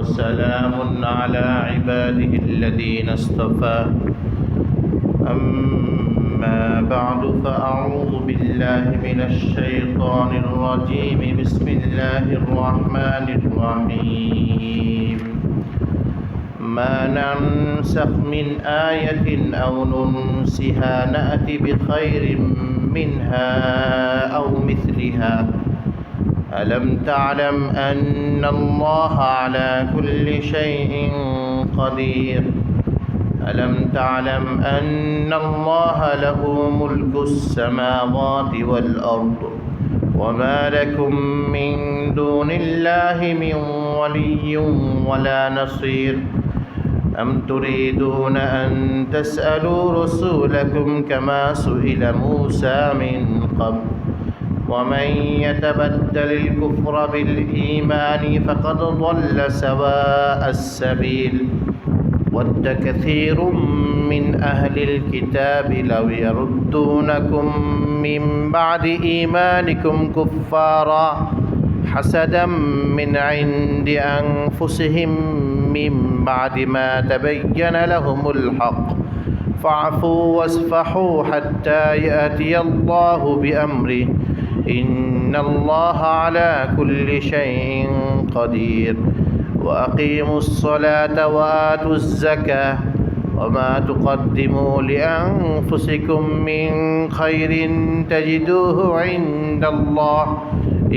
وسلام على عباده الذين اصطفى أما بعد فأعوذ بالله من الشيطان الرجيم بسم الله الرحمن الرحيم ما ننسخ من آية أو ننسها نأتي بخير منها أو مثلها ألم تعلم أن الله على كل شيء قدير ألم تعلم أن الله له ملك السماوات والأرض وما لكم من دون الله من ولي ولا نصير أم تريدون أن تسألوا رسولكم كما سئل موسى من قبل ومن يتبدل الكفر بالإيمان فقد ضل سواء السبيل ود كثير من أهل الكتاب لو يردونكم من بعد إيمانكم كفارا حسدا من عند أنفسهم من بعد ما تبين لهم الحق فاعفوا واصفحوا حتى يأتي الله بأمره إن الله على كل شيء قدير وأقيموا الصلاة وآتوا الزكاة وما تقدموا لأنفسكم من خير تجدوه عند الله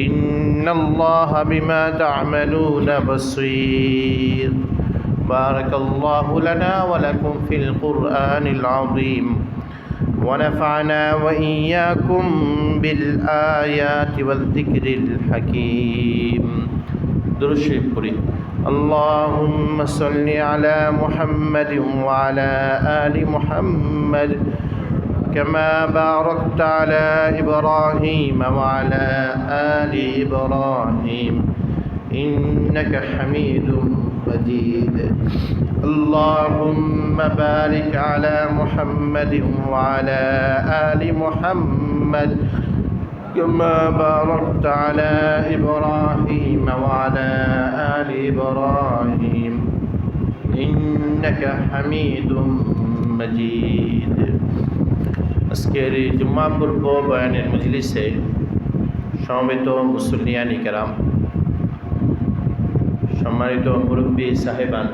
إن الله بما تعملون بصير بارك الله لنا ولكم في القرآن العظيم ونفعنا وإياكم بالآيات والذكر الحكيم درود شريف পড়ি اللهم صل على محمد وعلى آل محمد كما باركت على إبراهيم وعلى آل إبراهيم إنك حميد مجيد اللهم بارك على محمد وعلى آل محمد كما باركت على إبراهيم وعلى آل إبراهيم إنك حميد مجيد আজকের জুম্মা পূর্ব বয়ানের মজলিসে সমবেত মুসল্লিয়ান ইকরাম, সম্মানিত মুরব্বী সাহেবান,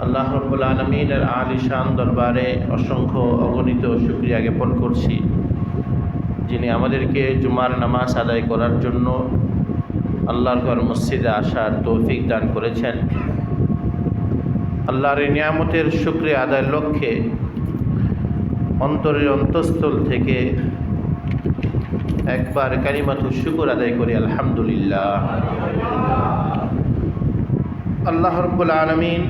আল্লাহ রাব্বুল আলামিনের আলিশান দরবারে অসংখ্য অগণিত শুকরিয়া জ্ঞাপন করছি, যিনি আমাদেরকে জুমার নামাজ আদায় করার জন্য আল্লাহর ঘর মসজিদে আসার তৌফিক দান করেছেন। আল্লাহর এই নিয়ামতের শুকরিয়া আদায়ের লক্ষ্যে অন্তরের অন্তঃস্থল থেকে একবার কালিমাতুশ শুকর আদায় করি আলহামদুলিল্লাহ। আল্লাহ রাব্বুল আলামিন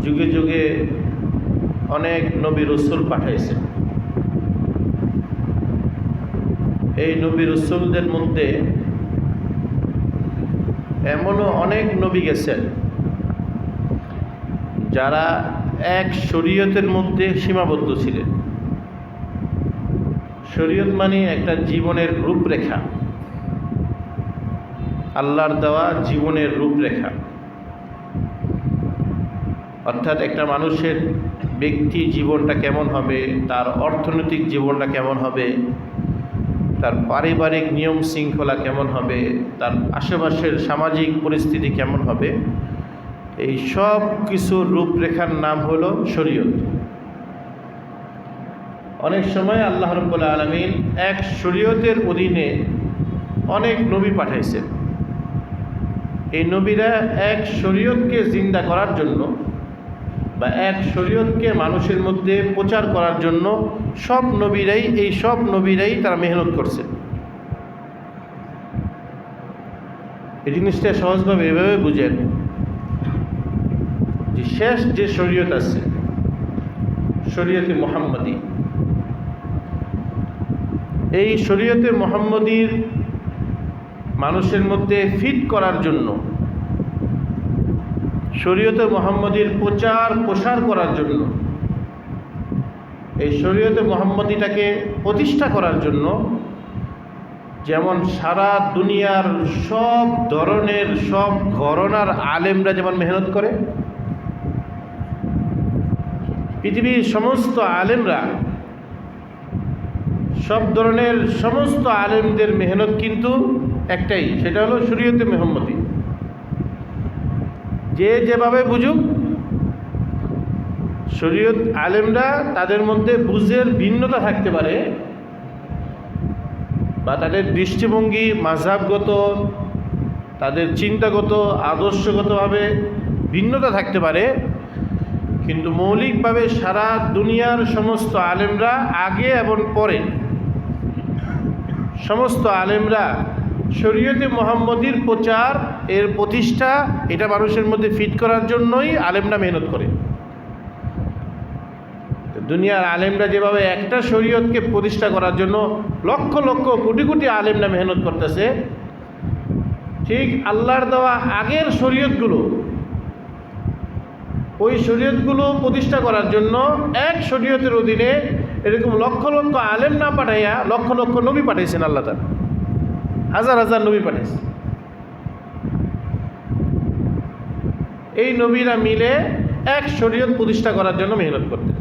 যুগে যুগে অনেক নবী রাসূল পাঠাইছেন। এই নবী রাসূলদের মধ্যে এমনও অনেক নবী গেছেন যারা এক শরীয়তের মধ্যে সীমাবদ্ধ ছিলেন। শরীয়ত মানে একটা জীবনের রূপরেখা, আল্লাহর দেওয়া জীবনের রূপরেখা। অর্থাৎ একটা মানুষের ব্যক্তি জীবনটা কেমন হবে, তার অর্থনৈতিক জীবনটা কেমন হবে, তার পারিবারিক নিয়ম শৃঙ্খলা কেমন হবে, তার আশেপাশের সামাজিক পরিস্থিতি কেমন হবে, এই সব কিছুর রূপরেখার নাম হলো শরীয়ত। অনেক সময় আল্লাহ রাব্বুল আলামিন এক শরীয়তের অধীনে অনেক নবী পাঠাইছেন। এই নবীরা এক শরীয়তকে জিন্দা করার জন্য বা এক শরীয়তকে মানুষের মধ্যে প্রচার করার জন্য সব নবীরাই তারা মেহনত করছে। এই জিনিসটা সহজভাবে এভাবে বুঝেন যে শেষ যে শরীয়ত আছে, শরীয়তে মুহাম্মদী, এই শরীয়তে মুহাম্মদীর মানুষের মধ্যে ফিট করার জন্য, শরীয়তে মুহাম্মদীর প্রসার করার জন্য, এই শরীয়তে মুহাম্মদীটাকে প্রতিষ্ঠা করার জন্য যেমন সারা দুনিয়ার সব ধরনের সব ঘরানার আলেমরা যেমন মেহনত করে, পৃথিবীর সমস্ত আলেমরা, সব ধরনের সমস্ত আলেমদের মেহনত কিন্তু একটাই, সেটা হলো শরীয়তে মুহাম্মদী। যে যেভাবে বুঝুক, শরীয়ত আলেমরা তাদের মধ্যে বুঝের ভিন্নতা থাকতে পারে, বা তাদের দৃষ্টিভঙ্গি মাযহাবগত, তাদের চিন্তাগত, আদর্শগতভাবে ভিন্নতা থাকতে পারে, কিন্তু মৌলিকভাবে সারা দুনিয়ার সমস্ত আলেমরা আগে এবং পরে সমস্ত আলেমরা শরীয়তে মুহাম্মদীর প্রচার, এর প্রতিষ্ঠা, এটা মানুষের মধ্যে ফিট করার জন্যই আলেমরা মেহনত করে। দুনিয়ার আলেমরা যেভাবে একটা শরীয়তকে প্রতিষ্ঠা করার জন্য লক্ষ লক্ষ কোটি কোটি আলেমরা মেহনত করতেছে, ঠিক আল্লাহর দেওয়া আগের শরীয়তগুলো, ওই শরীয়তগুলো প্রতিষ্ঠা করার জন্য এক শরীয়তের অধীনে এরকম লক্ষ লক্ষ আলেম না পাঠাইয়া লক্ষ লক্ষ নবী পাঠাইছেন আল্লাহ তাআলা, হাজার হাজার নবী পাঠাইছেন। এই নবীরা মিলে এক শরীয়ত প্রতিষ্ঠা করার জন্য মেহনত করতেন।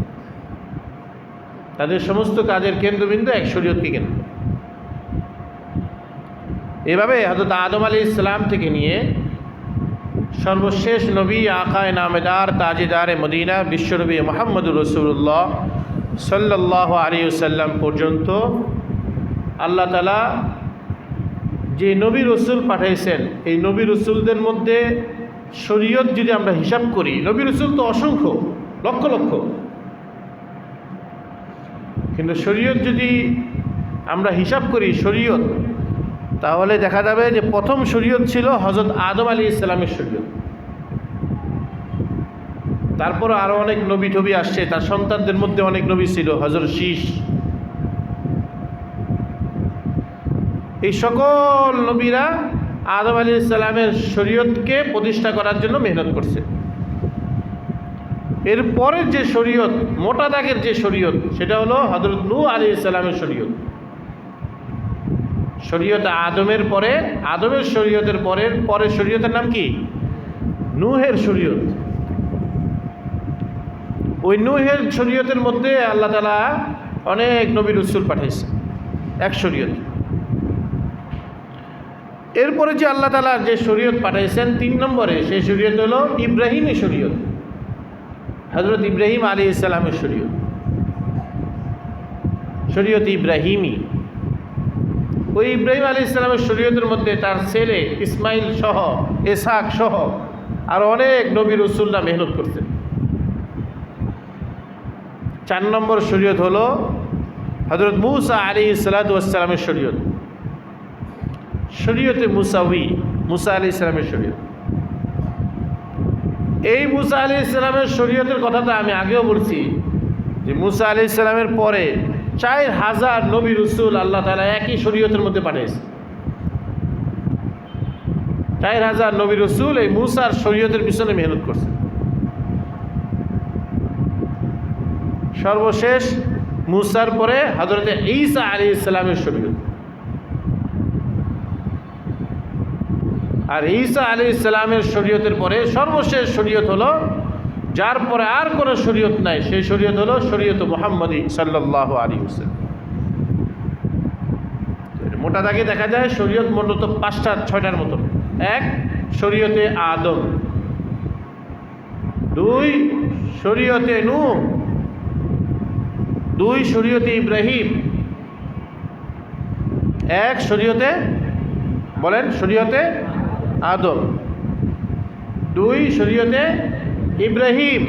তাদের সমস্ত কাজের কেন্দ্রবিন্দু এক শরীয়তকে কেন্দ্র। এভাবে হযরত আদম আলাইহিস সালাম থেকে নিয়ে সর্বশেষ নবী আকায়ে নামেদার তাজেদারে মদিনা বিশ্বনবী মুহাম্মদুর রাসূলুল্লাহ সাল্লাল্লাহু আলাইহি ওয়াসাল্লাম পর্যন্ত আল্লাহ তাআলা যে নবী রসুল পাঠাইছেন, এই নবী রসুলদের মধ্যে শরীয়ত যদি আমরা হিসাব করি, নবী রসুল তো অসংখ্য, লক্ষ লক্ষ, কিন্তু শরীয়ত যদি আমরা হিসাব করি শরীয়ত, তাহলে দেখা যাবে যে প্রথম শরীয়ত ছিল হযরত আদম আলাইহিস সালামের শরীয়ত। তারপর আরও অনেক নবী টবি আসছে, তার সন্তানদের মধ্যে অনেক নবী ছিল, হযরত শীষ। এই সকল নবীরা আদম আলাইহিস সালামের শরীয়তকে প্রতিষ্ঠা করার জন্য মেহনত করছে। এরপরের যে শরীয়ত, মোটা দাগের যে শরীয়ত, সেটা হলো হযরত নূহ আলাইহিস সালামের শরীয়ত। শরীয়ত আদমের পরে, আদমের শরীয়তের পরের শরীয়তের নাম কি? নূহের শরীয়ত। ওই নূহের শরীয়তের মধ্যে আল্লাহ তাআলা অনেক নবী রাসূল পাঠাইছে এক শরীয়ত। এরপরে যে আল্লাহ তাআলা যে শরীয়ত পাঠাইছেন 3 নম্বরে, সেই শরীয়ত হলো ইব্রাহিমী শরীয়ত, হযরত ইব্রাহিম আলাইহিস সালামের শরীয়ত, শরীয়ত ইব্রাহিমী। ওই ইব্রাহিম আলাইহিস সালামের শরীয়তের মধ্যে তার ছেলে ইসমাইল সহ, ইসহাক সহ আর অনেক নবী রাসূলরা মেহনত করতেন। 4 নম্বর শরীয়ত হলো হযরত মূসা আলাইহিস সালাতু ওয়াস সালামের শরীয়ত, শরীয়তে মুসাউই, মূসা আলাইহিস সালামের শরীয়ত। এই মূসা আলাইহিস সালামের শরীয়তের কথাটা আমি আগেও বলছি যে মূসা আলাইহিস সালামের পরে 4000 নবী রাসূল আল্লাহ তাআলা একই শরীয়তের মধ্যে পাঠিয়েছে। 4000 নবী রাসূল এই মূসার শরীয়তের পিছনে মেহনত করছে। সর্বশেষ মূসার পরে হযরত ঈসা আলাইহিস সালামের শরীয়ত। আর ঈসা আলাইহিস সালামের শরীয়তের পরে সর্বশেষ শরীয়ত হলো, যার পরে আর কোনো শরীয়ত নাই, সেই শরীয়ত হলো শরীয়ত মুহাম্মদী সাল্লাল্লাহু আলাইহি ওয়াসাল্লাম। মোটা দাগে দেখা যায় শরীয়ত মূলত 5-6টার মতো। 1 শরীয়তে আদম, 2 শরীয়তে নূহ, 2 শরীয়তে ইব্রাহিম, 1 শরীয়তে, বলেন, শরীয়তে আদম, 2 শরীয়তে ইব্রাহিম,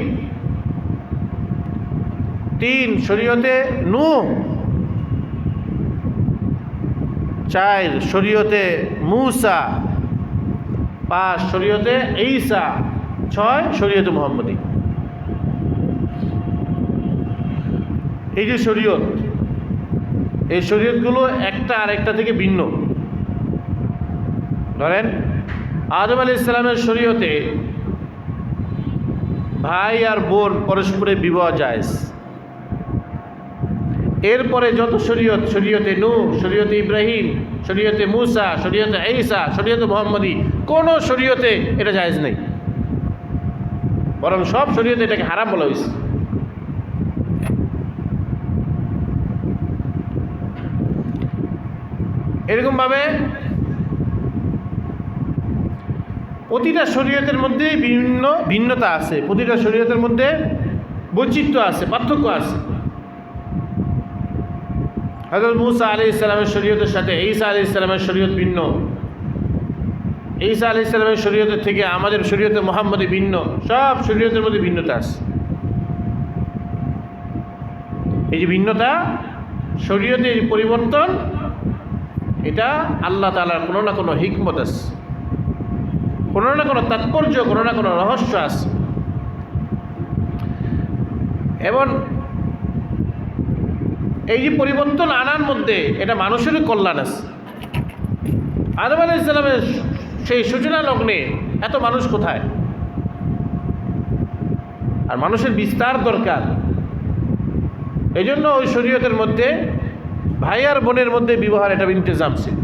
3 শরীয়তে নূহ, 4 শরীয়তে মূসা, 5 শরীয়তে ঈসা, 6 শরীয়তে মুহাম্মদী। এই যে শরীয়ত, এই শরীয়তগুলো একটা আরেকটা থেকে ভিন্ন। ধরেন আদম আলাইহিস সালামের শরীয়তে ভাই আর বোন পরস্পরের বিবাহ জায়েজ। এরপরে যত শরীয়ত, শরীয়তে নূহ, শরীয়তে ইব্রাহিম, শরীয়তে মুসা, শরীয়তে ঈসা, শরীয়তে মুহাম্মদী, কোনো শরীয়তে এটা জায়েজ নেই, বরং সব শরীয়তে এটাকে হারাম বলা হয়েছে। এরকমভাবে প্রতিটা শরীয়তের মধ্যে বিভিন্ন ভিন্নতা আছে, প্রতিটা শরীয়তের মধ্যে বৈচিত্র্য আছে, পার্থক্য আছে। হযরত মুসা আলাইহিস সালামের শরীয়তের সাথে ঈসা আলাইহিস সালামের শরীয়ত ভিন্ন, ঈসা আলাইহিস সালামের শরীয়তের থেকে আমাদের শরীয়তে মুহাম্মদী ভিন্ন, সব শরীয়তের মধ্যে ভিন্নতা আছে। এই যে ভিন্নতা, শরীয়তের পরিবর্তন, এটা আল্লাহ তাআলার কোনো না কোনো হিকমত আছে, কোনো না কোনো তাৎপর্য, কোনো না কোনো রহস্য আছে। এবং এই যে পরিবর্তন আনার মধ্যে এটা মানুষেরই কল্যাণ আছে। আদম আলাইহিস সালামের সেই সূচনা লগ্নে এত মানুষ কোথায়, আর মানুষের বিস্তার দরকার। এই জন্য ওই শরীয়তের মধ্যে ভাই আর বোনের মধ্যে বিবাহের এটা ইন্তজাম ছিল,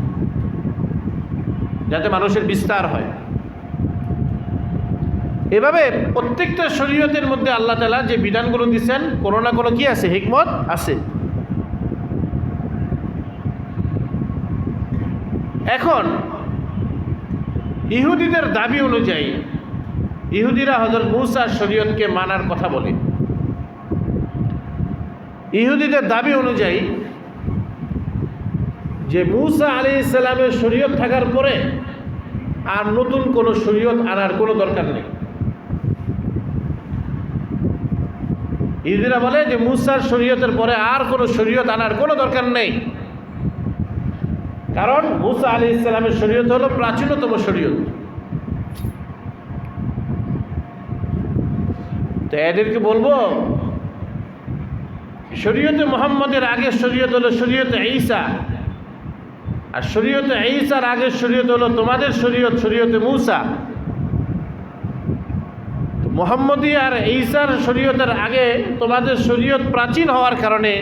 যাতে মানুষের বিস্তার হয়। এভাবে প্রত্যেকটা শরীয়তের মধ্যে আল্লাহ তাআলা যে বিধানগুলো দিচ্ছেন, কোনো না কোনো কি আছে, হিকমত আছে। এখন ইহুদিদের দাবি অনুযায়ী, ইহুদিরা হযরত মুসার শরীয়তকে মানার কথা বলে। ইহুদিদের দাবি অনুযায়ী যে মুসা আলাইহিস সালামের শরীয়ত থাকার পরে আর নতুন কোনো শরীয়ত আনার কোনো দরকার নেই। ইহুদিরা বলে যে মুসার শরীয়তের পরে আর কোনো শরীয়ত আনার কোনো দরকার নেই, কারণ মুসা আলাইহিস সালামের শরীয়ত হলো প্রাচীনতম শরীয়ত। তো এদেরকে বলবো, শরীয়তে মুহাম্মদের আগের শরীয়ত হলো শরীয়তে ঈসা, আর শরীয়তে ঈসার আগের শরীয়ত হলো তোমাদের শরীয়ত, শরীয়তে মুসা। মুহাম্মদী আর ঈসার শরীয়তের আগে তোমাদের শরীয়ত প্রাচীন হওয়ার কারণে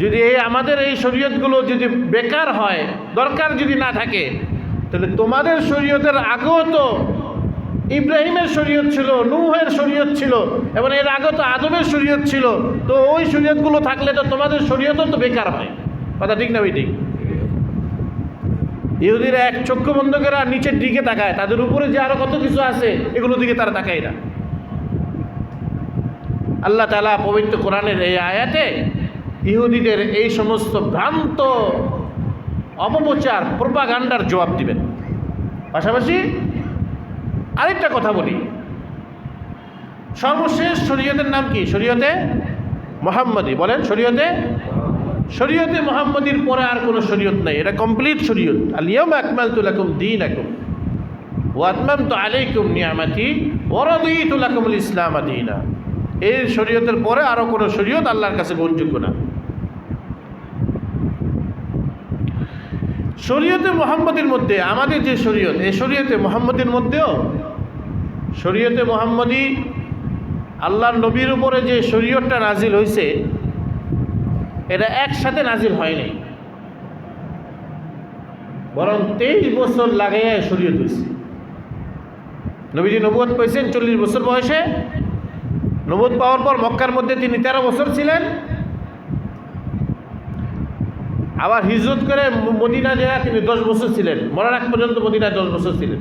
যদি আমাদের এই শরীয়তগুলো যদি বেকার হয়, দরকার যদি না থাকে, তাহলে তোমাদের শরীয়তের আগেও তো ইব্রাহিমের শরীয়ত ছিল, নূহের শরীয়ত ছিল, এবং এর আগে তো আদমের শরীয়ত ছিল। তো ওই শরীয়তগুলো থাকলে তো তোমাদের শরীয়তও তো বেকার হয়। কথা ঠিক না ভাই? ঠিক। ইহুদিরা এক চক্ষু বন্ধ করে আর নিচের দিকে তাকায়, তাদের উপরে যে আরো কত কিছু আছে এগুলোর দিকে তারা তাকায় না। আল্লাহ তাআলা পবিত্র কোরআনের এই আয়াতে ইহুদিদের এই সমস্ত ভ্রান্ত অপপ্রচার, প্রোপাগান্ডার জবাব দিবেন। পাশাপাশি আরেকটা কথা বলি, সর্বশেষ শরীয়তের নাম কি? শরীয়তে মুহাম্মদী। বলেন, শরীয়তে মুহাম্মদীর পরে আর কোনো শরীয়ত নাই, এটা কমপ্লিট শরীয়ত। আল ইয়াউমা আকমালতু লাকুম দীনাকুম ওয়া আতমামতু আলাইকুম নি'মাতি ওয়া রাদিতু লাকুমুল ইসলাম দীনা। এই শরীয়তের পরে আরও কোনো শরীয়ত আল্লাহর কাছে গ্রহণযোগ্য না। শরীয়তে মুহাম্মদীর মধ্যে আমাদের যে শরীয়ত, এই শরীয়তে মুহাম্মদীর মধ্যেও শরীয়তে মুহাম্মদী আল্লাহর নবীর উপরে যে শরীয়তটা নাজিল হয়েছে, এটা একসাথে নাজিল হয়নি, বরং 23 বছর লাগাইয়া শরীয়ত হয়েছে। নবীজি নবুয়ত পেয়েছেন 40 বছর বয়সে। নবুয়ত পাওয়ার পর মক্কার মধ্যে তিনি 13 বছর ছিলেন। আবার হিজরত করে মদিনা যায় তিনি 10 বছর ছিলেন। মরার আগ পর্যন্ত মদিনায় 10 বছর ছিলেন।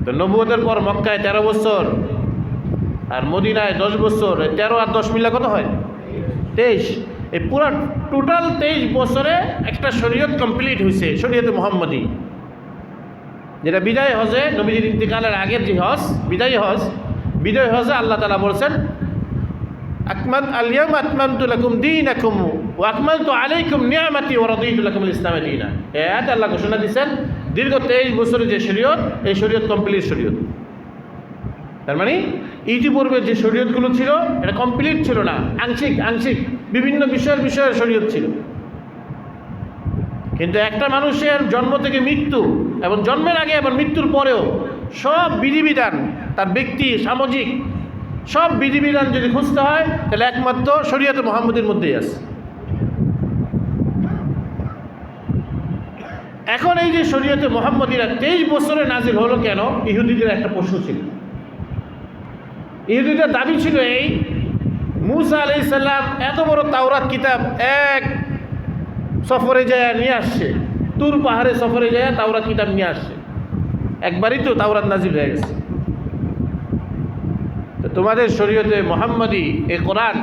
তো নবুয়তের পর মক্কায় 13 বছর আর মদিনায় 10 বছর, 13 আর 10 মিলে কত হয়? 23। এই পুরা টোটাল 23 বছরে একটা শরীয়ত কমপ্লিট হয়েছে, শরীয়তে মুহাম্মদী, যেটা বিদায় হজে, নবীজির ইন্তিকালের আগের যে হজ, বিদায় হজে আল্লাহ তাআলা বলছেন, আল ইয়াউমা আকমালতু লাকুম দীনাকুম ওয়া আকমালতু আলাইকুম নি'মাতি ওয়া রাদিতু লাকুমুল ইসলাম দীনা। এই আয়াতে আল্লাহ ঘোষণা দিয়েছেন দীর্ঘ 23 বছরের যে শরীয়ত, এই শরীয়ত কমপ্লিট শরীয়ত। তার মানে ইতিপূর্বে যে শরীয়তগুলো ছিল এটা কমপ্লিট ছিল না, আংশিক বিভিন্ন বিষয়ের শরীয়ত ছিল। কিন্তু একটা মানুষের জন্ম থেকে মৃত্যু এবং জন্মের আগে এবং মৃত্যুর পরেও সব বিধিবিধান, তার ব্যক্তি, সামাজিক সব বিধিবিধান যদি খুঁজতে হয় তাহলে একমাত্র শরীয়তে মুহাম্মদীর মধ্যেই আছে। এখন এই যে শরীয়তে মুহাম্মদীরা 23 বছরে নাজিল হলো কেন? ইহুদিদের একটা প্রশ্ন ছিল। ইহুদিদের দাবি ছিল এই, মূসা আলাইহিস সালাম এত বড় তাওরাত কিতাব এক সফরে যায় নিয়ে আসছে, তুর পাহাড়ে সফরে যায় তাওরাত কিতাব নিয়ে আসছে, একবারই তো তাওরাত নাজিল হয়ে গেছে। তো তোমাদের শরীয়তে মুহাম্মদী এই কোরআন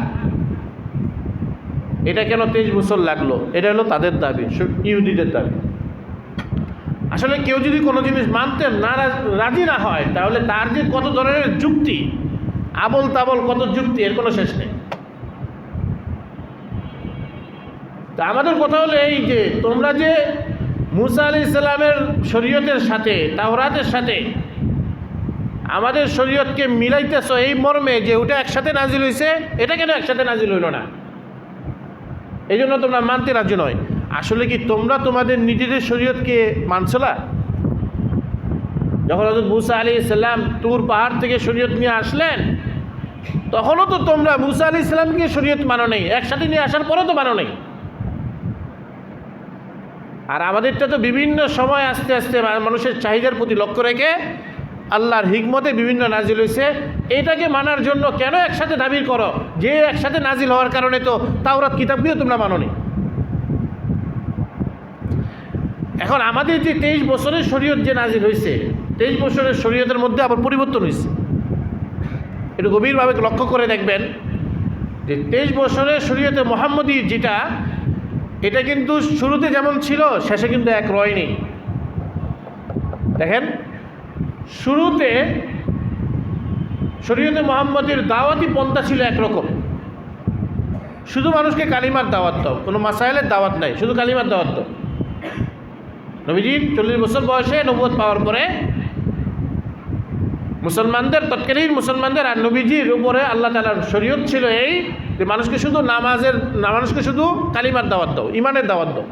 এটা কেন 23 বছর লাগলো? এটা হলো তাদের দাবি, ইহুদিদের দাবি। আসলে কেউ যদি কোনো জিনিস মানতে না রাজি না হয় তাহলে তার যে কত ধরনের যুক্তি, আবল তাবল কত যুক্তি, এর কোনো শেষ নেই। তা আমাদের কথা হলো এই যে তোমরা যে মূসা আলাইহিস সালামের শরীয়তের সাথে তাওরাতের সাথে আমাদের শরীয়তকে মিলাইতেছ এই মর্মে যে ওটা একসাথে নাজিল হয়েছে, এটা কেন একসাথে নাজিল হইল না? এই জন্য তোমরা মানতে রাজি নয়। আসলে কি তোমরা তোমাদের নিজেদের শরীয়তকে মানছলা? যখন হযরত মূসা আলাইহিস সালাম তুর পাহাড় থেকে শরীয়ত নিয়ে আসলেন, তখনও তো তোমরা মূসা আলাইহিস সালামকে শরীয়ত মানো নেই, একসাথে নিয়ে আসার পরেও তো মানো নেই। আর আমাদেরটা তো বিভিন্ন সময় আস্তে আস্তে মানুষের চাহিদার প্রতি লক্ষ্য রেখে আল্লাহর হিকমতে বিভিন্ন নাজিল হয়েছে। এটাকে মানার জন্য কেন একসাথে দাবি করো যে একসাথে নাজিল হওয়ার কারণে তো তাওরাত কিতাবকেও তোমরা মানো নি? এখন আমাদের যে 23 বছরের শরীয়ত যে নাজিল হয়েছে, 23 বছরের শরীয়তের মধ্যে আবার পরিবর্তন হয়েছে। একটু গভীরভাবে লক্ষ্য করে দেখবেন যে 23 বছরের শরীয়তে মুহাম্মদী যেটা, এটা কিন্তু শুরুতে যেমন ছিল শেষে কিন্তু এক রয়নি। দেখেন, শুরুতে শরীয়তে মুহাম্মদীর দাওয়াতি পন্থা ছিল একরকম, শুধু মানুষকে কালিমার দাওয়াত দাও, কোনো মাসাইলের দাওয়াত নাই, শুধু কালিমার দাওয়াত দাও। নবীজির 40 বছর বয়সে নবুয়ত পাওয়ার পরে মুসলমানদের, তৎকালীন মুসলমানদের আর নবীজির উপরে আল্লাহ তাআলার শরীয়ত ছিল এই যে মানুষকে শুধু মানুষকে শুধু কালিমার দাওয়াত দাও, ইমানের দাওয়াত দাও।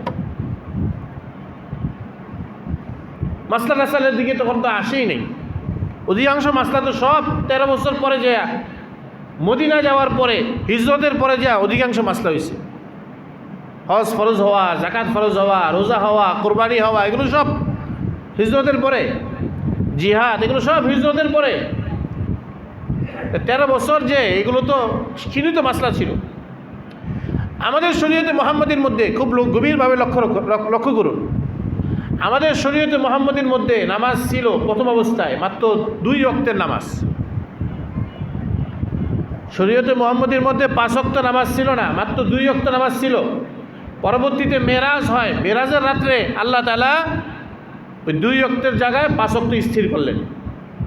মাসলা রাসালের দিকে তখন তো আসেই নেই। অধিকাংশ মাসলা তো সব 13 বছর পরে যায়, মদিনা যাওয়ার পরে, হিজরতের পরে যা অধিকাংশ মাসলা হয়েছে। হজ ফরজ হওয়া, জাকাত ফরজ হওয়া, রোজা হওয়া, কোরবানি হওয়া, এগুলো সব হিজরতের পরে। জিহাদ, এগুলো সব হিজরতের পরে। 13 বছর যে এগুলো তো সীমিত মাসলা ছিল। আমাদের শরীয়তে মুহাম্মদীর মধ্যে খুব গভীরভাবে লক্ষ্য করুন, আমাদের শরীয়তে মুহাম্মদীর মধ্যে নামাজ ছিল প্রথম অবস্থায় মাত্র 2 ওয়াক্তের নামাজ। শরীয়তে মুহাম্মদীর মধ্যে 5 ওয়াক্ত নামাজ ছিল না, মাত্র 2 ওয়াক্ত নামাজ ছিল। পরবর্তীতে মেরাজ হয়, মেরাজের রাত্রে আল্লাহ তাআলা ওই 2 ওয়াক্তের জায়গায় 5 ওয়াক্ত স্থির করলেন।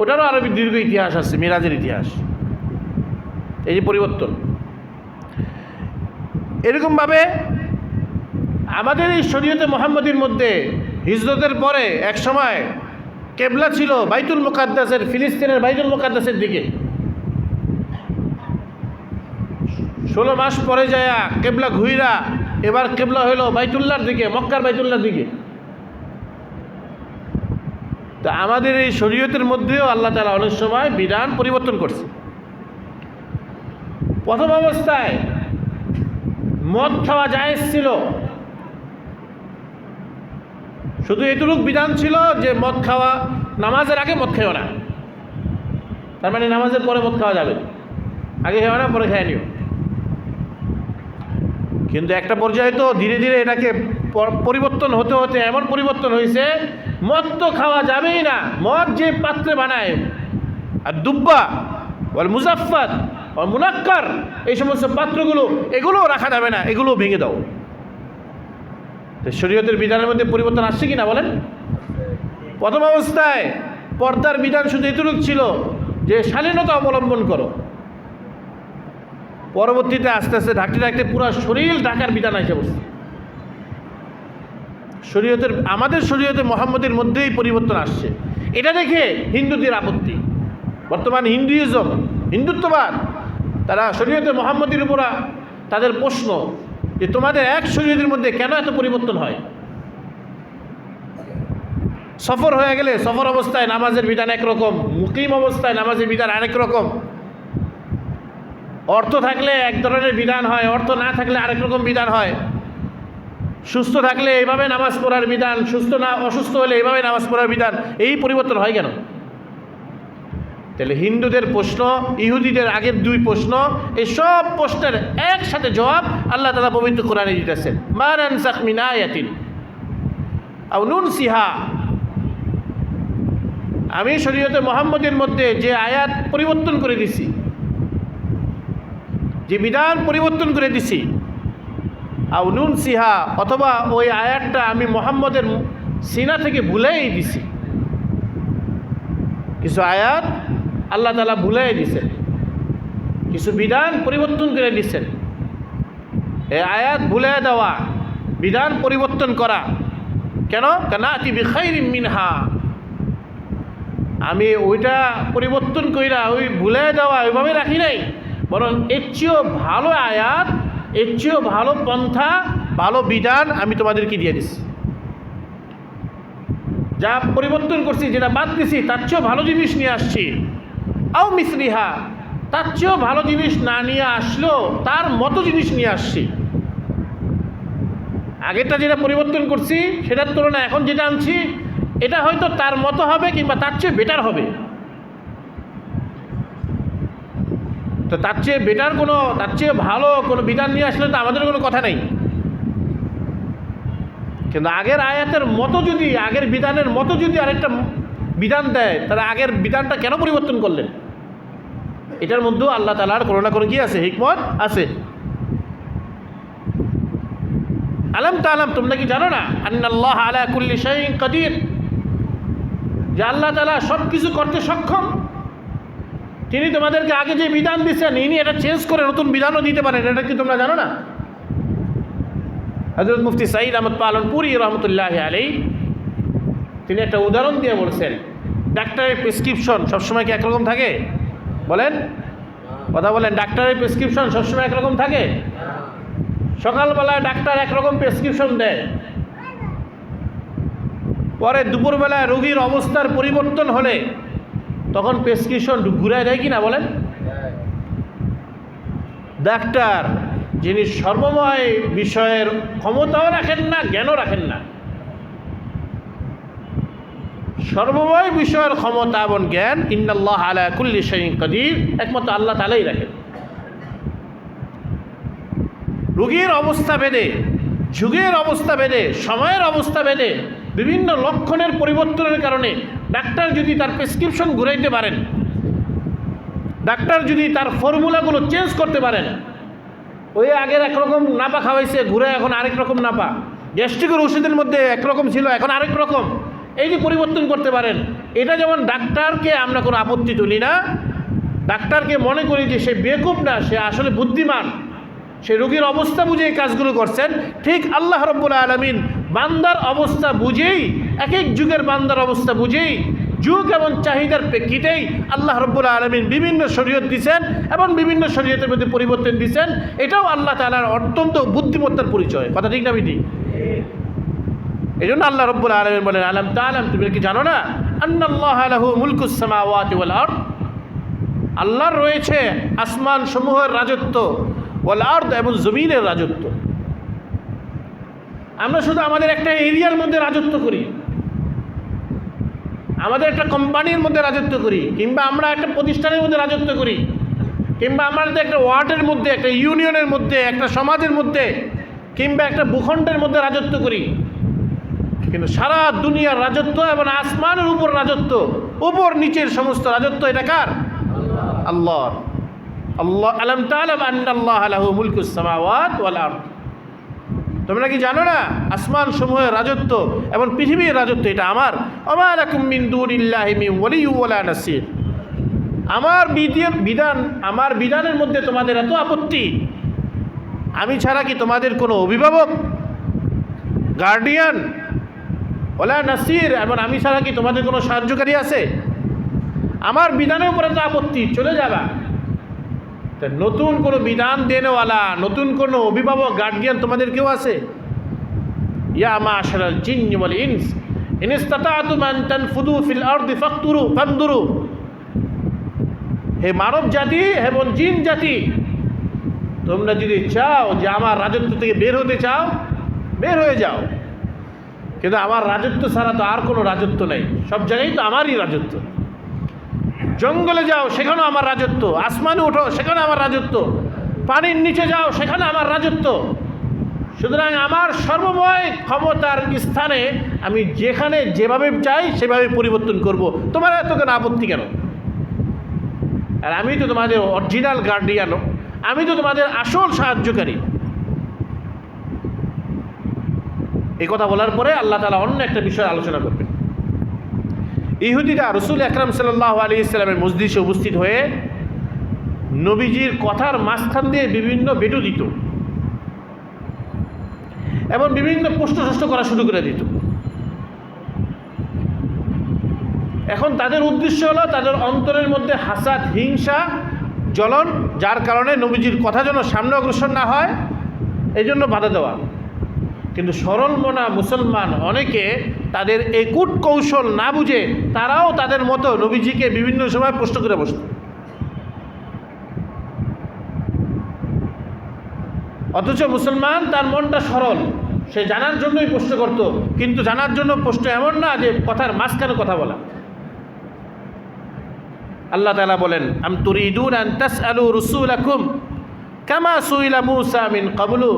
ওটারও আরো দীর্ঘ ইতিহাস আছে, মেরাজের ইতিহাস। এই যে পরিবর্তন, এরকমভাবে আমাদের এই শরীয়তে মুহাম্মদীর মধ্যে হিজরতের পরে এক সময় কেবলা ছিল বাইতুল মুকাদ্দাসের, ফিলিস্তিনের বাইতুল মুকাদ্দাসের দিকে। 16 মাস পরে যায় কেবলা ঘুইরা এবার কেবলা হইল বাইতুল্লাহর দিকে, মক্কার বাইতুল্লাহর দিকে। তা আমাদের এই শরীয়তের মধ্যেও আল্লাহ তাআলা অনেক সময় বিধান পরিবর্তন করছে। প্রথম অবস্থায় মদ খাওয়া জায়েজ ছিল, শুধু এতটুকু বিধান ছিল যে মদ খাওয়া, নামাজের আগে মদ খেও না, তার মানে নামাজের পরে মদ খাওয়া যাবে, আগে খেও না পরে খেয়ে নিও। কিন্তু একটা পর্যায়ে তো ধীরে ধীরে এটাকে পরিবর্তন হতে হতে এমন পরিবর্তন হয়েছে, মদ তো খাওয়া যাবেই না। মদ যে পাত্রে বানায়, আর দুব্বা ওয়াল মুজাফফাত ওয়াল মুনাক্কার, এই সমস্ত পাত্রগুলো, এগুলো রাখা যাবে না, এগুলো ভেঙে দাও। তো শরীয়তের বিধানের মধ্যে পরিবর্তন আসছে কিনা বলেন? প্রথম অবস্থায় পর্দার বিধান শুধু এতটুকু ছিল যে শালীনতা অবলম্বন করো। পরবর্তীতে আস্তে আস্তে ঢাকতে ঢাকতে পুরো শরীর ঢাকার বিধান এসে বসছে। শরীয়তের, আমাদের শরীয়তে মুহাম্মদীর মধ্যেই পরিবর্তন আসছে। এটা দেখে হিন্দুদের আপত্তি। বর্তমান হিন্দুইজম, হিন্দুত্ববাদ, তারা শরীয়তে মুহাম্মদীর উপর তাদের প্রশ্ন যে তোমাদের এক শরীয়তের মধ্যে কেন এত পরিবর্তন হয়? সফর হয়ে গেলে সফর অবস্থায় নামাজের বিধান একরকম, মুকিম অবস্থায় নামাজের বিধান আরেক রকম। অর্থ থাকলে এক ধরনের বিধান হয়, অর্থ না থাকলে আরেক রকম বিধান হয়। সুস্থ থাকলে এইভাবে নামাজ পড়ার বিধান, অসুস্থ হলে এইভাবে নামাজ পড়ার বিধান, এই পরিবর্তন হয় কেন? তাহলে হিন্দুদের প্রশ্ন, ইহুদিদের আগের দুই প্রশ্ন, এই সব প্রশ্নের একসাথে জবাব আল্লাহ তাআলা পবিত্র কোরআনে দিতেছেন। মা নানসাখ মিন আয়াতিন আও নুনসিহা, আমি শরীয়তে মুহাম্মদের মধ্যে যে আয়াত পরিবর্তন করে দিছি, যে বিধান পরিবর্তন করে দিছি, আও নুনসিহা, অথবা ওই আয়াতটা আমি মুহাম্মদের সিনা থেকে ভুলেই দিছি। কিছু আয়াত আল্লাহ তাআলা ভুলাই দিছেন, কিছু বিধান পরিবর্তন করে দিচ্ছেন। এই আয়াত ভুলে দেওয়া, বিধান পরিবর্তন করা কেন? কানাতি বিখাইরিম মিনহা, আমি ওইটা পরিবর্তন কইরা ওই ভুলে দেওয়া ওইভাবে রাখি নাই, বরং এর চেয়েও ভালো আয়াত, এর চেয়েও ভালো পন্থা, ভালো বিধান আমি তোমাদেরকে দিয়ে দিচ্ছি। যা পরিবর্তন করছি, যেটা বাদ দিছি, তার চেয়েও ভালো জিনিস নিয়ে আসছি। আও মিসলিহা, তার চেয়েও ভালো জিনিস না নিয়ে আসলেও তার মতো জিনিস নিয়ে আসছি। আগেরটা যেটা পরিবর্তন করছি সেটার তুলনায় এখন যেটা আনছি, এটা হয়তো তার মতো হবে কিংবা তার চেয়ে বেটার হবে। তো তার চেয়ে বেটার কোনো, তার চেয়ে ভালো কোনো বিধান নিয়ে আসলে তো আমাদের কোনো কথা নেই। কিন্তু আগের আয়াতের মতো যদি, আগের বিধানের মতো যদি আরেকটা বিধান দেয়, তাহলে আগের বিধানটা কেন পরিবর্তন করলেন? এটার মধ্যেও আল্লাহ তাআলার কোনো না কোনো কি আছে, হিকমত আছে। আলম তাআলাম, তোমরা কি জানো না, আন্নাল্লাহ আলা কুল্লি শাইইন কাদির, যে আল্লাহ তাআলা সব কিছু করতে সক্ষম। তিনি তোমাদেরকে আগে যে বিধান দিচ্ছেন, ইনি এটা চেঞ্জ করে নতুন বিধানও দিতে পারেন। এটা কি তোমরা জানো না? হযরত মুফতি সাঈদ আহমদ পালনপুরি রহমতুল্লাহি আলাইহি তিনি একটা উদাহরণ দিয়ে বলছেন, ডাক্তারের প্রেসক্রিপশন সবসময় কি একরকম থাকে? বলেন, কথা বলেন। ডাক্তারের প্রেসক্রিপশন সবসময় একরকম থাকে? সকালবেলায় ডাক্তার একরকম প্রেসক্রিপশন দেয়, পরে দুপুরবেলায় রোগীর অবস্থার পরিবর্তন হলে তখন প্রেসক্রিপশন ঘুরায় দেয় কি না? বলেন। ডাক্তার যিনি সর্বময় বিষয়ের ক্ষমতাও রাখেন না, জ্ঞানও রাখেন না, সর্বময় বিষয়ের ক্ষমতা এবং জ্ঞান ইন্নাল্লাহ আলা কুল্লি শাইইন কাদির একমাত্র আল্লাহ তাআলাই রাখেন। রোগীর অবস্থা ভেদে, যুগের অবস্থা ভেদে, সময়ের অবস্থা ভেদে, বিভিন্ন লক্ষণের পরিবর্তনের কারণে ডাক্তার যদি তার প্রেসক্রিপশন ঘুরাইতে পারেন, ডাক্তার যদি তার ফর্মুলাগুলো চেঞ্জ করতে পারেন, ওই আগের একরকম নাপা খাওয়াইছে, ঘুরে এখন আরেক রকম নাপা, গ্যাস্ট্রিকের ওষুধের মধ্যে একরকম ছিল এখন আরেক রকম, এই যে পরিবর্তন করতে পারেন, এটা যেমন ডাক্তারকে আমরা কোনো আপত্তি তুলি না, ডাক্তারকে মনে করি যে সে বেকুব না, সে আসলে বুদ্ধিমান, সে রোগীর অবস্থা বুঝে এই কাজগুলো করছেন। ঠিক আল্লাহ রাব্বুল আলামিন বান্দার অবস্থা বুঝেই, এক এক যুগের বান্দার অবস্থা বুঝেই, যুগ এবং চাহিদার প্রেক্ষিতেই আল্লাহ রাব্বুল আলামিন বিভিন্ন শরীয়ত দিয়েছেন এবং বিভিন্ন শরীয়তের মধ্যে পরিবর্তন দিয়েছেন। এটাও আল্লাহ তাআলার অত্যন্ত বুদ্ধিমত্তার পরিচয়। কথা ঠিক না বিধি? এই জন্য আল্লাহ রাব্বুল আলামিন বলেন, আলাম তাআলাম, তুমি কি জানো না, আন্নাল্লাহা লাহু মুলকুস সামাওয়াতি ওয়াল আরদ, আল্লাহর রয়েছে আসমান সমূহের রাজত্ব, ওয়াল আরদ, এবং জমিনের রাজত্ব। আমরা শুধু আমাদের একটা এরিয়ার মধ্যে রাজত্ব করি, আমাদের একটা কোম্পানির মধ্যে রাজত্ব করি, কিংবা আমরা একটা প্রতিষ্ঠানের মধ্যে রাজত্ব করি, কিংবা আমাদের একটা ওয়ার্ডের মধ্যে, একটা ইউনিয়নের মধ্যে, একটা সমাজের মধ্যে, কিংবা একটা ভূখণ্ডের মধ্যে রাজত্ব করি। কিন্তু সারা দুনিয়ার রাজত্ব এবং আসমানের উপর রাজত্ব, উপর নিচের সমস্ত রাজত্ব এটা কার? আল্লাহর। আল্লাহ, আলাম তাআলাম আন্নাল্লাহা লাহু মুলকুস সামাওয়াতি ওয়াল আরদ, তোমরা কি জানো না আসমান সমূহের রাজত্ব এবং পৃথিবীর রাজত্ব এটা আমার। ওয়া লাকুম মিন দুনিল্লাহি মিন ওয়ালিয়্যিন ওয়ালা নাসির, আমার বিধানের মধ্যে তোমাদের এত আপত্তি, আমি ছাড়া কি তোমাদের কোনো অভিভাবক, গার্ডিয়ান, ওয়ালা নাসির, এবং আমি ছাড়া কি তোমাদের কোনো সাহায্যকারী আছে? আমার বিধানের উপরে তো আপত্তি, চলে যাবা। তা নতুন কোনো বিধান দেনেওয়ালা, নতুন কোনো অভিভাবক, গার্ডিয়ান তোমাদের কেউ আছে? ইয়া মাশারাল জিন্নি ওয়াল ইনস ইন ইসতাতাতুম আন তানফুদু ফিল আরদি ফাকতুরু ফানদুরু, হে মানব জাতি এবং জিন জাতি, তোমরা যদি চাও যে আমার রাজত্ব থেকে বের হতে চাও, বের হয়ে যাও, কিন্তু আমার রাজত্ব ছাড়া তো আর কোনো রাজত্ব নেই, সব জায়গায় তো আমারই রাজত্ব। জঙ্গলে যাও, সেখানেও আমার রাজত্ব। আসমানে ওঠো, সেখানে আমার রাজত্ব। পানির নিচে যাও, সেখানে আমার রাজত্ব। সুতরাং আমার সর্বময় ক্ষমতার স্থানে আমি যেখানে যেভাবে চাই সেভাবে পরিবর্তন করব। তোমার এত কেন আপত্তি কেন? আর আমি তো তোমাদের অরিজিনাল গার্ডিয়ানও, আমি তো তোমাদের আসল সাহায্যকারী। এই কথা বলার পরে আল্লাহ তাআলা অন্য একটা বিষয় আলোচনা করবেন। ইহুদিরা রাসূল আকরাম সাল্লাল্লাহু আলাইহি ওয়াসাল্লামের মজলিসে উপস্থিত হয়ে নবীজির কথার মাঝখান দিয়ে বিভিন্ন বেটু দিত এবং বিভিন্ন প্রশ্ন করা শুরু করে দিত। এখন তাদের উদ্দেশ্য হলো তাদের অন্তরের মধ্যে হাসাদ, হিংসা, জ্বলন, যার কারণে নবীজির কথা যেন সামনে অগ্রসর না হয়, এই জন্য বাধা দেওয়া। কিন্তু সরল মনা মুসলমান অনেকে তাদের এই কূট কৌশল না বুঝে তারাও তাদের মতো নবীজিকে বিভিন্ন সময় প্রশ্ন করে বসত। অথচ মুসলমান তার মনটা সরল, সে জানার জন্যই প্রশ্ন করত, কিন্তু জানার জন্য প্রশ্ন এমন না যে কথার মাঝখানে কথা বলা। আল্লাহ তাআলা বলেন, আম তুরিদুনা আন তাসআলু রাসূলাকুম কামা সুইলা মূসা মিন ক্বাবলু।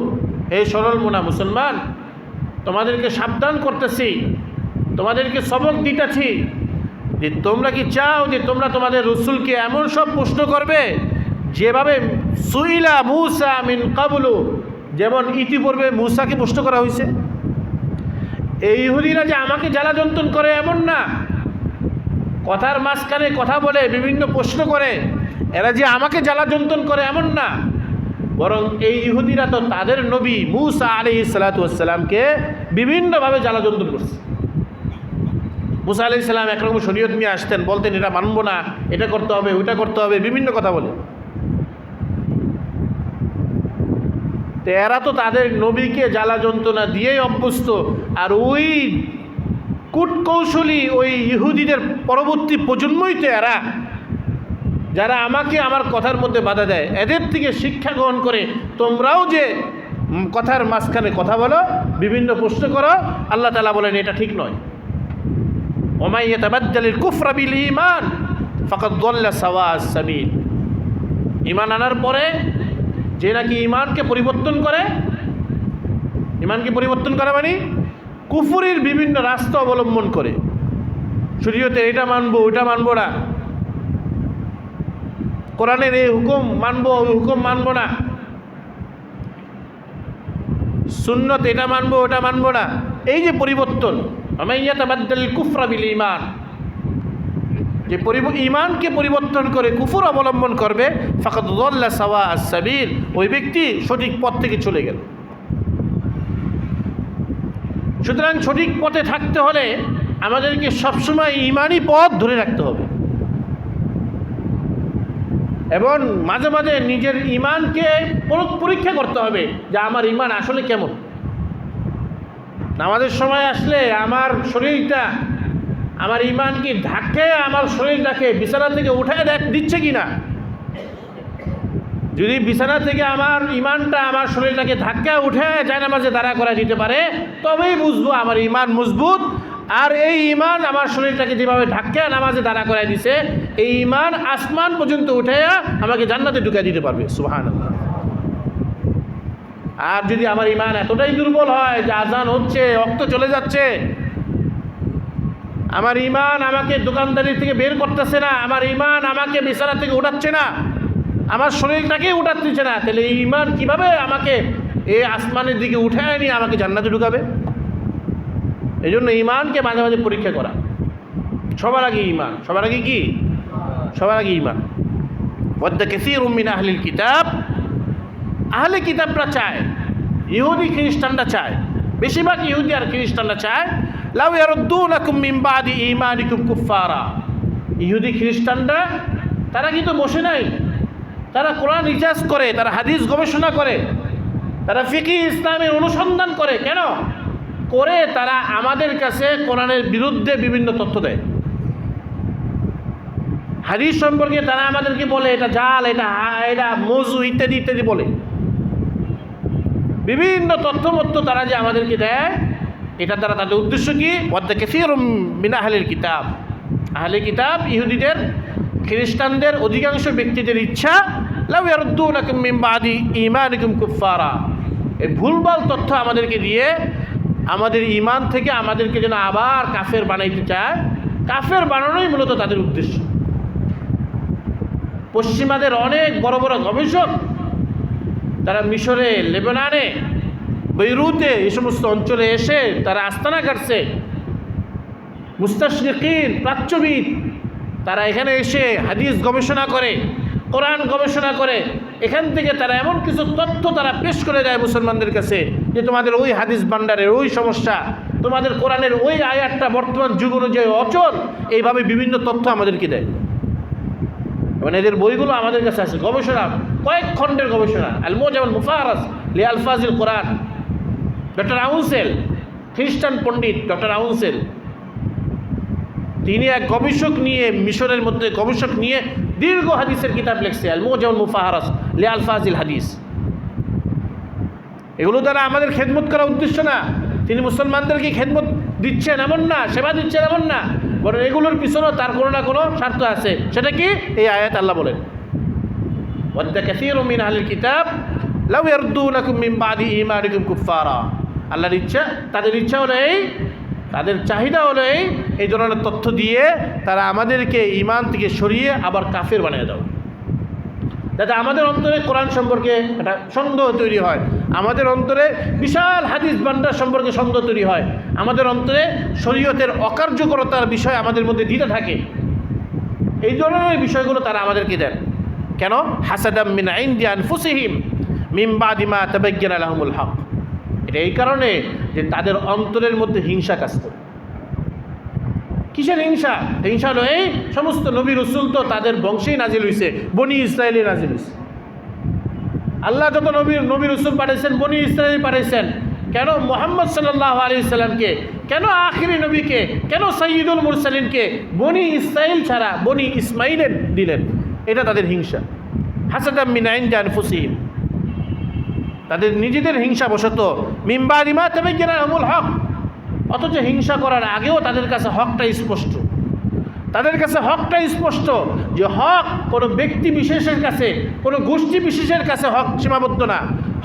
হে সরল মনা মুসলমান, তোমাদেরকে সাবধান করতেছি, তোমাদেরকে সবক দিতেছি যে তোমরা কি চাও যে তোমরা তোমাদের রসুলকে এমন সব প্রশ্ন করবে যেভাবে সুইলা মূসা মিন ক্বাবলু, যেমন ইতিপূর্বে মূসাকে প্রশ্ন করা হয়েছে। এই ইহুদিরা যে আমাকে জ্বালা যন্ত্রণ করে এমন না, কথার মাঝখানে কথা বলে বিভিন্ন প্রশ্ন করে, এরা যে আমাকে জ্বালা যন্ত্রণ করে এমন না, বরং এই ইহুদিরা তো তাদের নবী মূসা আলাইহিস সালাতু ওয়াস সালামকে বিভিন্নভাবে জ্বালা যন্ত্রণ করছে। মূসা আলাইহিস সালাম একরকম শরীয়ত নিয়ে আসতেন, বলতেন এটা মানবো না, এটা করতে হবে, ওইটা করতে হবে, বিভিন্ন কথা বলে। তো এরা তো তাদের নবীকে জ্বালা যন্ত্রণা দিয়েই অভ্যস্ত। আর ওই কূটকৌশলী ওই ইহুদিদের পরবর্তী প্রজন্মই তো এরা, যারা আমাকে আমার কথার মধ্যে বাধা দেয়। এদের থেকে শিক্ষা গ্রহণ করে তোমরাও যে কথার মাঝখানে কথা বলো, বিভিন্ন প্রশ্ন করো, আল্লাহ তাআলা বলেন এটা ঠিক নয়। ওয়া মান ইয়াতাবাদ্দালিল কুফরা বিল ঈমান ফাকাদ দাল্লা সাওয়া'আস সাবিল। ঈমান আনার পরে যে নাকি ঈমানকে পরিবর্তন করে, ঈমানকে পরিবর্তন করা মানে কুফরির বিভিন্ন রাস্তা অবলম্বন করে, শরীয়তে এটা মানবো ওইটা মানবো না, কোরআনের এই হুকুম মানবো ওই হুকুম মানবো না, সুন্নত এটা মানবো ওটা মানবো না, এই যে পরিবর্তন, ইয়াতাবাদ্দালিল কুফরা বিল ঈমান, যে ঈমানকে পরিবর্তন করে কুফর অবলম্বন করবে, ফাকাদ দাল্লা সাওয়া'আস সাবিল, ওই ব্যক্তি সঠিক পথ থেকে চলে গেল। সুতরাং সঠিক পথে থাকতে হলে আমাদেরকে সবসময় ঈমানি পথ ধরে রাখতে হবে এবং মাঝে মাঝে নিজের ঈমানকে পরীক্ষা করতে হবে যে আমার ঈমান আসলে কেমন। নামাজের সময় আসলে আমার শরীরটা, আমার ঈমান কি ধাক্কে আমার শরীরটাকে বিছানা থেকে উঠায় দিচ্ছে কি না। যদি বিছানা থেকে আমার ঈমানটা আমার শরীরটাকে ধাক্কা উঠে জায়নামাজে দাঁড়া করা দিতে পারে, তবেই বুঝবো আমার ঈমান মজবুত। আর এই ঈমান আমার শরীরটাকে যেভাবে ধাক্কা নামাজে দাঁড়া করাই দিছে, এই ঈমান আসমান পর্যন্ত উঠে আমাকে জান্নাতে ঢুকিয়ে দিতে পারবে। সুবহানাল্লাহ। আর যদি আমার ঈমান এতটাই দুর্বল হয় যে আজান হচ্ছে, রক্ত চলে যাচ্ছে, আমার ঈমান আমাকে দোকানদারি থেকে বের করতেছে না, আমার ঈমান আমাকে বিছানা থেকে উঠাচ্ছে না, আমার শরীরটাকেই উঠাচ্ছে না, তাহলে এই ঈমান কীভাবে আমাকে এই আসমানের দিকে উঠায় নিয়ে আমাকে জান্নাতে ঢুকাবে? এই জন্য ঈমানকে মাঝে মাঝে পরীক্ষা করা। সবার আগে ঈমান, সবার আগে কি? সবার আগে ঈমান। ওয়াদ্দা কাসীরুম মিন আহলিল কিতাব, আহলে কিতাবরা চায়, ইহুদি খ্রিস্টানরা চায়, বেশিরভাগ ইহুদি আর খ্রিস্টানরা চায়, লাউ ইয়ারুদ্দুনাকুম মিন বাদি ঈমানিকুম কুফফারা। ইহুদি খ্রিস্টানরা তারা কিন্তু বসে নাই, তারা কোরআন রিসার্চ করে, তারা হাদিস গবেষণা করে, তারা ফিকহি ইসলামের অনুসন্ধান করে। কেন করে? তারা আমাদের কাছে কোরআনের বিরুদ্ধে বিভিন্ন তথ্য দেয়, হাদিস সম্পর্কে তারা আমাদেরকে বলে এটা জাল, এটা মওযু ইত্যাদি ইত্যাদি বলে। বিভিন্ন তথ্যমত্য তারা যে আমাদেরকে দেয়, এটা দ্বারা তাদের উদ্দেশ্য কি? ওয়াদ্দা কাসীরুম মিন আহলিল কিতাব, আহলে কিতাব ইহুদিদের, খ্রিস্টানদের অধিকাংশ ব্যক্তিদের ইচ্ছা, লাউ ইয়ারুদ্দুনাকুম মিন বাদি ঈমানিকুম কুফফারা, এই ভুলভাল তথ্য আমাদেরকে দিয়ে আমাদের ঈমান থেকে আমাদেরকে যেন আবার কাফের বানাইতে চায়। কাফের বানানোই মূলত তাদের উদ্দেশ্য। পশ্চিমাদের অনেক বড় বড় গবেষক তারা মিশরে, লেবাননে, বৈরুতে এই সমস্ত অঞ্চলে এসে তারা আস্তানা কাটছে। মুস্তাশরিকিন, প্রাচ্যবিদ, তারা এখানে এসে হাদিস গবেষণা করে, কোরআন গবেষণা করে। এখান থেকে তারা এমন কিছু তথ্য তারা পেশ করে দেয় মুসলমানদের কাছে যে তোমাদের ওই হাদিস ভান্ডারের ওই সমস্যা, তোমাদের কোরআনের ওই আয়াতটা বর্তমান যুগ অনুযায়ী অচল, এইভাবে বিভিন্ন তথ্য আমাদেরকে দেয়। এবং এদের বইগুলো আমাদের কাছে আছে, গবেষণা, কয়েক খণ্ডের গবেষণা। আল মুজামাল মুফারাস লি আলফাজিল কোরআন, ডক্টর আউনসেল, খ্রিস্টান পণ্ডিত ডক্টর আউনসেল, তিনি এক গবেষক নিয়ে, মিশরের মধ্যে গবেষক নিয়ে দীর্ঘ হাদিসের কিতাব লিখছে, আল মুজামাল মুফারাস লি আলফাজিল হাদিস। এগুলো দ্বারা আমাদের খেদমত করার উদ্দেশ্য না, তিনি মুসলমানদেরকে খেদমত দিচ্ছেন এমন না, সেবা দিচ্ছেন এমন না, বরং এগুলোর পিছনেও তার কোনো না কোনো স্বার্থ আছে। সেটা কি? এই আয়াত আল্লাহ বলেন, ওয়াদ্দা কাসীরুম মিন আহলিল কিতাব লাউ ইয়ারুদ্দুনাকুম মিন বাদি ঈমানিকুম কুফফারা। আল্লাহর ইচ্ছা, তাদের ইচ্ছা হলো এই, তাদের চাহিদা হলো এই ধরনের তথ্য দিয়ে তারা আমাদেরকে ঈমান থেকে সরিয়ে আবার কাফের বানিয়ে দাও, যাতে আমাদের অন্তরে কোরআন সম্পর্কে একটা সন্দেহ তৈরি হয়, আমাদের অন্তরে বিশাল হাদিস ভান্ডার সম্পর্কে সন্দেহ তৈরি হয়, আমাদের অন্তরে শরীয়তের অকার্যকরতার বিষয় আমাদের মধ্যে দ্বিধা থাকে। এই ধরনের বিষয়গুলো তারা আমাদেরকে দেন। কেন? হাসাদাম মিন ইনদি আনফুসিহিম মিন বাদি মা তাবায়্যানা লাহুমুল হক। এটা এই কারণে যে তাদের অন্তরের মধ্যে হিংসা কাজ করে। কিসের হিংসা? হিংসা হলো এই, সমস্ত নবী রসুল তো তাদের বংশেই নাজিল হয়েছে, বনি ইসরায়েলে নাজিল হয়েছে। আল্লাহ যত নবী রসুল পাঠাইছেন বনি ইসরায়েল পাঠাইছেন। কেন মুহাম্মদ সাল্লাল্লাহু আলাইহি সাল্লামকে, কেন আখিরি নবীকে, কেন সাইয়্যিদুল মুরসালিনকে বনি ইসরায়েল ছাড়া বনি ইসমাইলের দিলেন? এটা তাদের হিংসা। হাসাদাম মিন ইনদি আনফুসিহিম, তাদের নিজেদের হিংসা বশত, মিন বাদি মা তাবায়্যানা লাহুমুল হক। অথচ হিংসা করার আগেও তাদের কাছে হকটা স্পষ্ট, তাদের কাছে হকটা স্পষ্ট যে হক কোনো ব্যক্তি বিশেষের কাছে, কোনো গোষ্ঠী বিশেষের কাছে হক সীমাবদ্ধ না।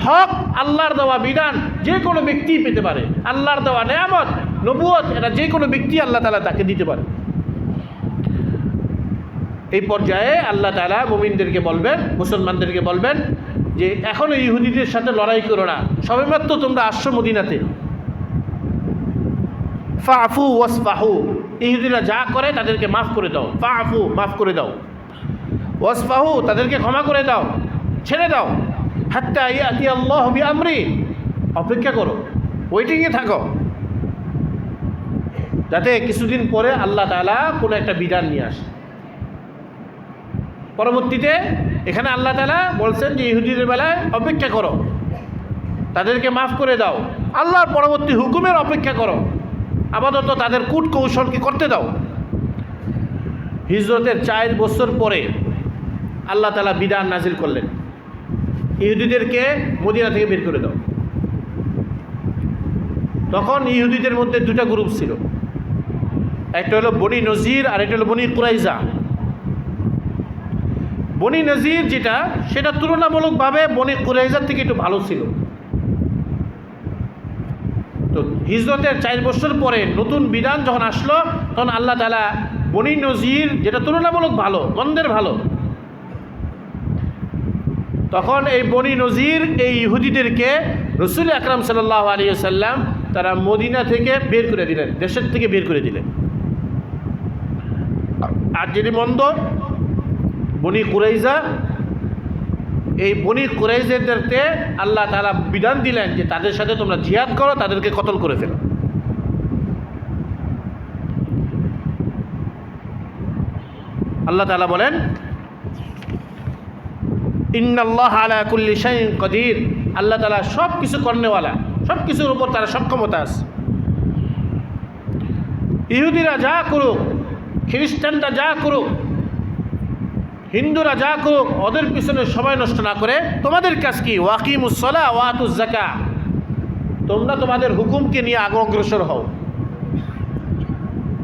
হক আল্লাহর দেওয়া বিধান যে কোনো ব্যক্তিই পেতে পারে, আল্লাহর দেওয়া নেয়ামত, নবুয়ত, এটা যে কোনো ব্যক্তি আল্লাহ তাআলা তাকে দিতে পারে। এই পর্যায়ে আল্লাহ তাআলা মুমিনদেরকে বলবেন, মুসলমানদেরকে বলবেন যে এখনও ইহুদিদের সাথে লড়াই করো না, সবেমাত্র তোমরা আসছো মদিনাতে, ফাফু ওয়াসফাহু, ইহুদিরা যা করে তাদেরকে মাফ করে দাও। ফাফু, মাফ করে দাও। ওয়াসফাহু, তাদেরকে ক্ষমা করে দাও, ছেড়ে দাও। হাত্তা ইয়াতি আল্লাহু বিআমরি, অপেক্ষা করো, ওয়েটিংয়ে থাকো, যাতে কিছুদিন পরে আল্লাহ তাআলা কোনো একটা বিধান নিয়ে আসে। পরবর্তীতে এখানে আল্লাহ তাআলা বলছেন যে ইহুদিদের বেলায় অপেক্ষা করো, তাদেরকে মাফ করে দাও, আল্লাহর পরবর্তী হুকুমের অপেক্ষা করো, আপাতত তাদের কূট কৌশলকে করতে দাও। হিজরতের 4 বছর পরে আল্লাহ তাআলা বিধান নাজিল করলেন, ইহুদিদেরকে মদিনা থেকে বের করে দাও। তখন ইহুদিদের মধ্যে 2টা গ্রুপ ছিল, একটা হলো বনি নজির আর একটা হলো বনি কুরাইজা। বনি নজির যেটা, সেটা তুলনামূলকভাবে বনি কুরাইজার থেকে একটু ভালো ছিল। তো হিজরতের 4 বছর পরে নতুন বিধান যখন আসলো, তখন আল্লাহ তাআলা বনি নজির, যেটা তুলনামূলক ভালো, মন্দের ভালো, তখন এই বনি নজির এই ইহুদিদেরকে রাসূল আকরাম সাল্লাল্লাহু আলাইহি ওয়াসাল্লাম তারা মদিনা থেকে বের করে দিলেন, দেশের থেকে বের করে দিলেন। আর যিনি মন্দ বনি কুরাইজা, এই বনি কুরাইজাদেরকে আল্লাহ তাআলা বিধান দিলেন যে তাদের সাথে তোমরা জিহাদ করো, তাদেরকে কতল করে ফেলো। আল্লাহ তাআলা বলেন, ইন্নাল্লাহা আলা কুল্লি শাইইন কাদির, আল্লাহ তাআলা সব কিছু করনেওয়ালা, সব কিছুর উপর তার সক্ষমতা আছে। ইহুদিরা যা করুক, খ্রিস্টানরা যা করুক, হিন্দুরা যা করুক, ওদের পিছনে সময় নষ্ট না করে তোমাদের কাজ কি? ওয়াকিমুস সালাহ ওয়া আতুজ যাকাত, তোমরা তোমাদের হুকুমকে নিয়ে অগ্রসর হও।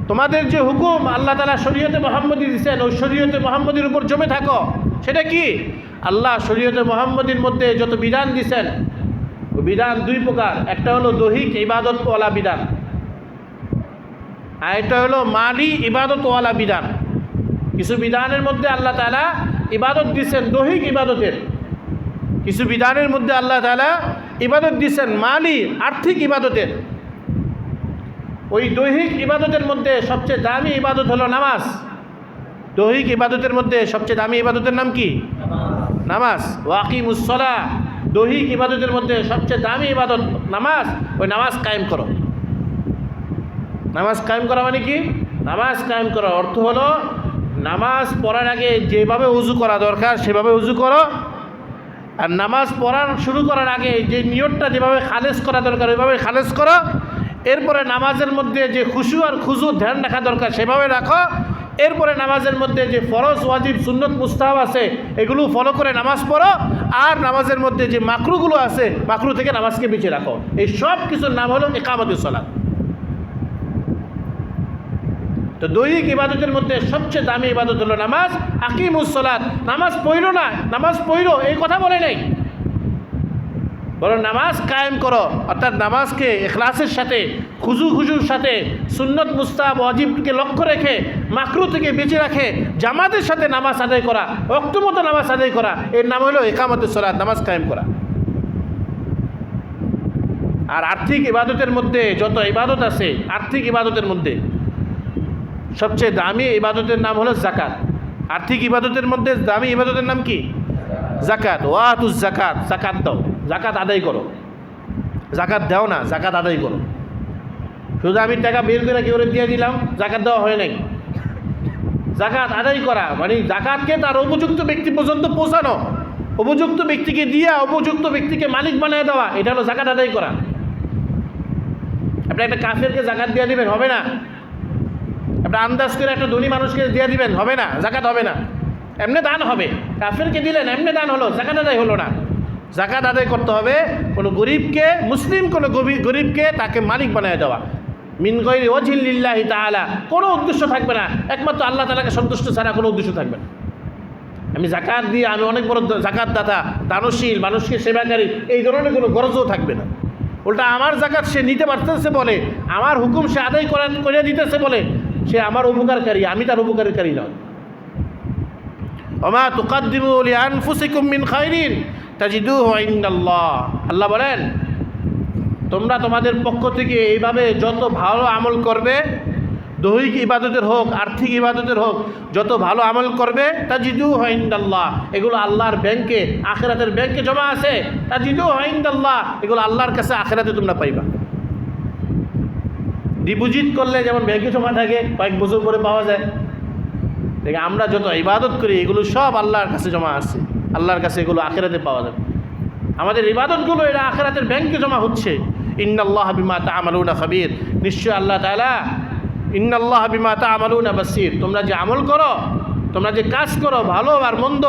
তোমাদের যে হুকুম আল্লাহ তাআলা শরীয়তে মুহাম্মদী দিয়েছেন, ওই শরীয়তে মুহাম্মদীর উপর জমে থাকো। সেটা কি? আল্লাহ শরীয়তে মুহাম্মদীর মধ্যে যত বিধান দিয়েছেন, ওই বিধান দুই প্রকার। একটা হলো দৈহিক ইবাদতওয়ালা বিধান, আর এটা হলো মালি ইবাদতওয়ালা বিধান। কিছু বিধানের মধ্যে আল্লাহ তাআলা ইবাদত দিয়েছেন দৈহিক ইবাদতের, কিছু বিধানের মধ্যে আল্লাহ তাআলা ইবাদত দিয়েছেন মালি আর্থিক ইবাদতের। ওই দৈহিক ইবাদতের মধ্যে সবচেয়ে দামি ইবাদত হলো নামাজ। দৈহিক ইবাদতের মধ্যে সবচেয়ে দামি ইবাদতের নাম কি? নামাজ। ওয়াকিমুস সালাহ, দৈহিক ইবাদতের মধ্যে সবচেয়ে দামি ইবাদত নামাজ। ওই নামাজ কায়েম করো। নামাজ কায়েম করা মানে কি? নামাজ কায়েম করার অর্থ হলো নামাজ পড়ার আগে যেভাবে উযু করা দরকার সেভাবে উযু করো, আর নামাজ পড়ার শুরু করার আগে যে নিয়তটা যেভাবে খালেস করা দরকার ওইভাবে খালেস করো। এরপরে নামাজের মধ্যে যে খুশু আর খুজু ধ্যান রাখা দরকার সেভাবে রাখো। এরপরে নামাজের মধ্যে যে ফরজ ওয়াজিব সুন্নত মুস্তাহাব আছে এগুলো ফলো করে নামাজ পড়ো। আর নামাজের মধ্যে যে মাকরুগুলো আছে মাকরু থেকে নামাজকে বেঁচে রাখো। এই সব কিছুর নাম হলো ইকামতুস সালাত। তো দৈহিক ইবাদতের মধ্যে সবচেয়ে দামি ইবাদত হলো নামাজ। আকিমুস সালাত, নামাজ পড়ো না, নামাজ পড়ো এই কথা বলে নেই, বরং নামাজ কায়েম করো। অর্থাৎ নামাজকে ইখলাসের সাথে খুজুর সাথে সুন্নত মুস্তাহাব ওয়াজিবকে লক্ষ্য রেখে মাকরু থেকে বেঁচে রাখে জামাতের সাথে নামাজ আদায় করা, ওয়াক্ত মতো নামাজ আদায় করা, এর নাম হলো ইকামতুস সালাত, নামাজ কায়েম করা। আর আর্থিক ইবাদতের মধ্যে যত ইবাদত আছে, আর্থিক ইবাদতের মধ্যে সবচেয়ে দামি ইবাদতের নাম হলো যাকাত। আর্থিক ইবাদতের মধ্যে দামি ইবাদতের নাম কি? যাকাত। ওয়াতুজ যাকাত, যাকাত দাও, যাকাত আদায় করো। যাকাত দাও না, যাকাত আদায় করো। শুধু আমি টাকা বের করে কেউ দিয়ে দিলাম, যাকাত দেওয়া হয় নাই। যাকাত আদায় করা মানে যাকাতকে তার উপযুক্ত ব্যক্তি পর্যন্ত পৌঁছানো, উপযুক্ত ব্যক্তিকে দিয়া উপযুক্ত ব্যক্তিকে মালিক বানিয়ে দেওয়া, এটা হলো যাকাত আদায় করা। আপনি একটা কাফেরকে যাকাত দিয়ে দিবেন, হবে না। আপনি আন্দাজ করে একটা ধনী মানুষকে দিয়ে দিবেন, হবে না, যাকাত হবে না। এমনি দান হবে, কাফেরকে দিলেন এমনি দান হলো, যাকাত আদায় হলো না। যাকাত আদায় করতে হবে কোনো গরিবকে, মুসলিম কোনো গরিবকে তাকে মালিক বানিয়ে দেওয়া, মিন গায়রি ওয়াজহিন লিল্লাহি তাআলা, কোনো উদ্দেশ্য থাকবে না, একমাত্র আল্লাহ তাআলাকে সন্তুষ্ট ছাড়া কোনো উদ্দেশ্য থাকবে না। আমি যাকাত দিয়ে আমি অনেক বড় যাকাত দাতা, দানশীল, মানুষকে সেবাকারী, এই ধরনের কোনো গরজও থাকবে না। উল্টা আমার যাকাত সে নিতে পারতেছে বলে, আমার হুকুম সে আদায় করে দিতেছে বলে সে আমার উপকারকারী, আমি তার উপকারকারী নয়। ওমা তুকাদ্দিমু লিআনফুসিকুম মিন খায়রিন তাজিদুহু ইনদাল্লাহ, আল্লাহ বলেন তোমরা তোমাদের পক্ষ থেকে এইভাবে যত ভালো আমল করবে, দৈহিক ইবাদতের হোক আর্থিক ইবাদতের হোক, যত ভালো আমল করবে তাজিদুহু ইনদাল্লাহ, এগুলো আল্লাহর ব্যাংকে, আখিরাতের ব্যাংকে জমা আছে। তাজিদুহু ইনদাল্লাহ, এগুলো আল্লাহর কাছে আখিরাতে তোমরা পাইবা। ডিপোজিট করলে যেমন ব্যাংকে জমা থাকে, কয়েক বছর পরে পাওয়া যায়। দেখে আমরা যত ইবাদত করি এগুলো সব আল্লাহর কাছে জমা আছে, আল্লাহর কাছে এগুলো আখিরাতে পাওয়া যাবে। আমাদের ইবাদতগুলো এরা আখিরাতের ব্যাংকে জমা হচ্ছে। ইন্নাল্লাহা বিমা তা'মালুনা খাবীর, নিশ্চয় আল্লাহ তাআলা ইন্নাল্লাহা বিমা তা'মালুনা বাসীর, তোমরা যে আমল করো, তোমরা যে কাজ করো ভালো আর মন্দ,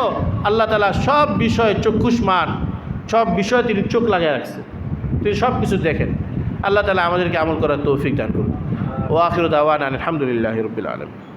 আল্লাহ তাআলা সব বিষয়ে চক্ষুষ্মান, সব বিষয়ে তিনি চোখ লাগিয়ে রাখছে, তিনি সব কিছু দেখেন। আল্লাহ তাআলা আমাদেরকে আমল করার তৌফিক দান করুন। ওয়া আখিরু দাওয়ানা আলহামদুলিল্লাহি রাব্বিল আলামিন।